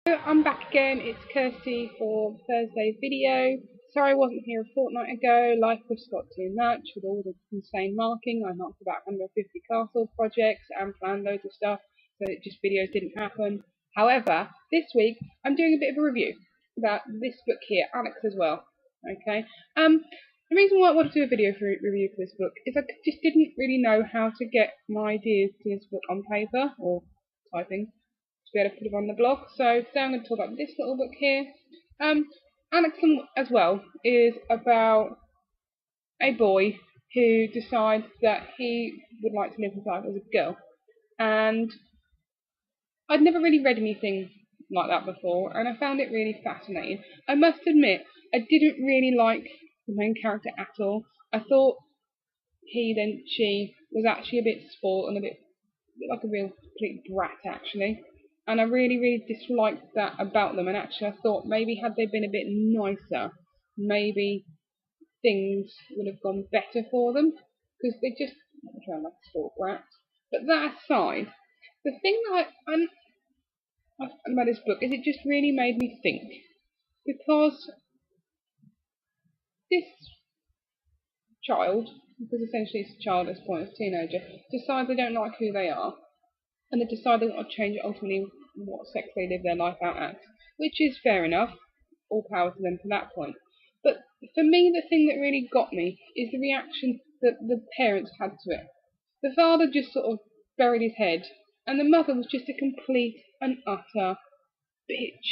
I'm back again. It's Kirsty for Thursday's video. Sorry I wasn't here a fortnight ago. Life just got too much with all the insane marking. I knocked about 150 castle projects and planned loads of stuff, so videos didn't happen. However, this week I'm doing a bit of a review about this book here, Alex as well. Okay. The reason why I wanted to do a review for this book is I just didn't really know how to get my ideas to this book on paper or typing to be able to put them on the blog. So today I'm going to talk about this little book here. Alex as well is about a boy who decides that he would like to live his life as a girl. And I'd never really read anything like that before, and I found it really fascinating. I must admit, I didn't really like the main character at all. I thought she was actually a bit spoiled and a bit like a real complete brat, actually. And I really, really disliked that about them. And actually, I thought maybe had they been a bit nicer, maybe things would have gone better for them. Because they just sound like sport brats. But that aside, the thing that I found about this book is it just really made me think. Because this child, because essentially it's a child at this point, it's a teenager, decides they don't like who they are, and they decide they want to change ultimately what sex they live their life out as, which is fair enough. All power to them from that point. But for me, the thing that really got me is the reaction that the parents had to it. The father just sort of buried his head, and the mother was just a complete and utter bitch.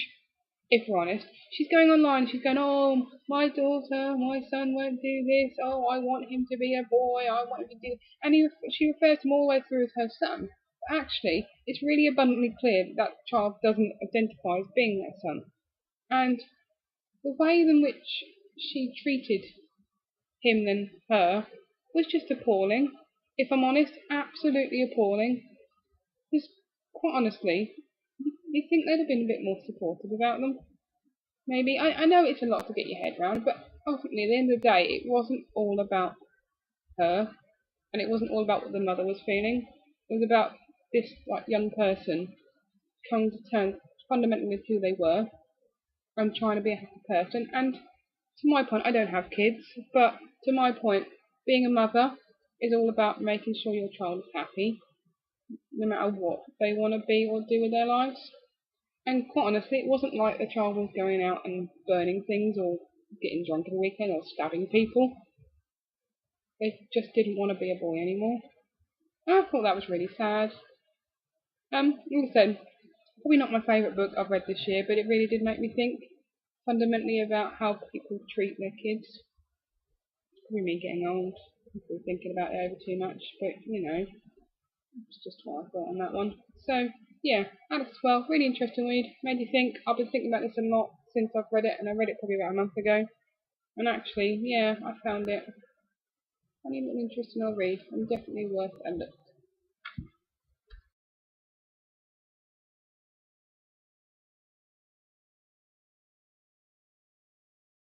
If we're honest, she's going online, she's going, oh, my daughter, my son won't do this, oh, I want him to be a boy, I want him to do, and she refers to him all the way through as her son. But actually, it's really abundantly clear that that child doesn't identify as being their son. And the way in which she treated him and her was just appalling. If I'm honest, absolutely appalling. Because, quite honestly, you think they'd have been a bit more supportive about them. Maybe. I know it's a lot to get your head around, but ultimately, at the end of the day, it wasn't all about her, and it wasn't all about what the mother was feeling. It was about this young person coming to terms fundamentally with who they were and trying to be a happy person. And to my point, I don't have kids, but to my point, being a mother is all about making sure your child is happy, no matter what they want to be or do with their lives. And quite honestly, it wasn't like the child was going out and burning things or getting drunk on the weekend or stabbing people. They just didn't want to be a boy anymore. And I thought that was really sad. Like I said, probably not my favourite book I've read this year, but it really did make me think fundamentally about how people treat their kids. It's probably me getting old, probably thinking about it over too much, but it's just what I thought on that one. So, yeah, Alex as well, really interesting read. Made you think. I've been thinking about this a lot since I've read it, and I read it probably about a month ago. And actually, yeah, I found it an interesting little read, and definitely worth a look.